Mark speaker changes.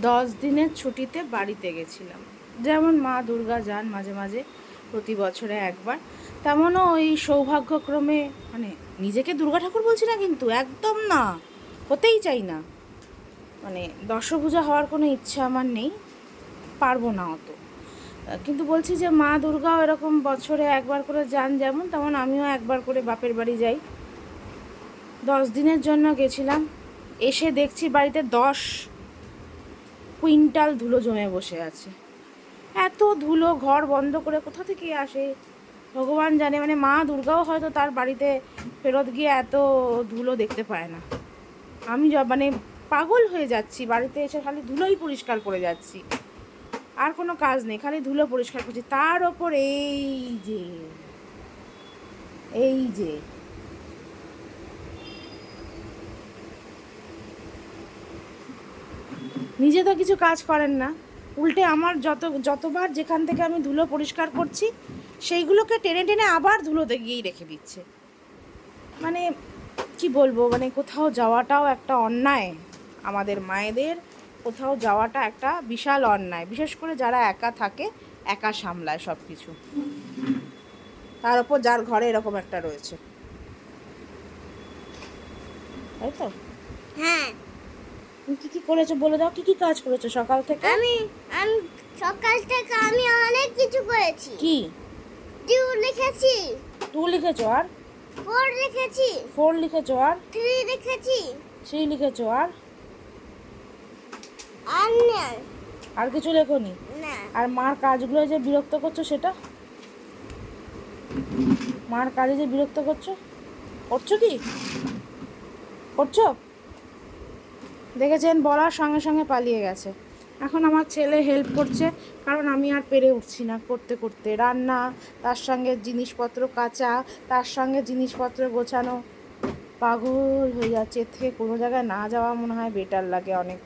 Speaker 1: 10 দিনের ছুটিতে বাড়িতে গেছিলাম। যেমন মা দুর্গা যান মাঝে মাঝে, প্রতি বছরে একবার, তেমনও ওই সৌভাগ্যক্রমে, মানে নিজেকে দুর্গা ঠাকুর বলছি না কিন্তু, একদম না, হতেই চাই না, মানে দশভূজা হওয়ার কোনো ইচ্ছা আমার নেই, পারবো না অত। কিন্তু বলছি যে মা দুর্গাও এরকম বছরে একবার করে যান, যেমন তেমন আমিও একবার করে বাপের বাড়ি যাই। 10 দিনের জন্য গেছিলাম। এসে দেখছি বাড়িতে 10 কুইন্টাল ধুলো জমে বসে আছে। এত ধুলো, ঘর বন্ধ করে কোথা থেকে আসে ভগবান জানে। মানে মা দুর্গাও হয়তো তার বাড়িতে ফেরত গিয়ে এত ধুলো দেখতে পায় না। আমি মানে পাগল হয়ে যাচ্ছি, বাড়িতে এসে খালি ধুলোই পরিষ্কার করে যাচ্ছি, আর কোনো কাজ নেই, খালি ধুলো পরিষ্কার করছি। তার ওপর এই যে নিজে তো কিছু কাজ করেন না, উল্টে আমার যতবার যেখান থেকে আমি ধুলো পরিষ্কার করছি সেইগুলোকে টেনে টেনে আবার ধুলোতে গিয়েই রেখে দিচ্ছে। মানে কি বলবো, মানে কোথাও যাওয়াটাও একটা অন্যায়। আমাদের মায়েদের কোথাও যাওয়াটা একটা বিশাল অন্যায়, বিশেষ করে যারা একা থাকে, একা সামলায় সব কিছু, তার উপর যার ঘরে এরকম একটা রয়েছে, তাই তো?
Speaker 2: হ্যাঁ।
Speaker 1: তুমি কী করেছো বলে দাও, কী কাজ করেছো সকাল থেকে?
Speaker 2: আমি আমি সকাল থেকে আমি অনেক কিছু করেছি।
Speaker 1: কি?
Speaker 2: 2 লিখেছি,
Speaker 1: 2 লিখেছো, আর
Speaker 2: 4 লিখেছি,
Speaker 1: 4 লিখেছো, আর
Speaker 2: 3 লিখেছি,
Speaker 1: 3 লিখেছো, আর
Speaker 2: আর না,
Speaker 1: আর কিছু লেখোনি?
Speaker 2: না।
Speaker 1: আর মার কাজগুলো যে বিরক্ত করছো, সেটা মার কাজে যে বিরক্ত করছো কি করছো? দেখেছেন, বলার সঙ্গে সঙ্গে পালিয়ে গেছে। এখন আমার ছেলে হেল্প করছে, কারণ আমি আর পেরে উঠছি না করতে করতে। রান্না, তার সঙ্গে জিনিসপত্র কাচা, তার সঙ্গে জিনিসপত্র গোছানো, পাগল হয়ে যাচ্ছে। এর থেকে কোনো জায়গায় না যাওয়া মনে হয় বেটার লাগে অনেক।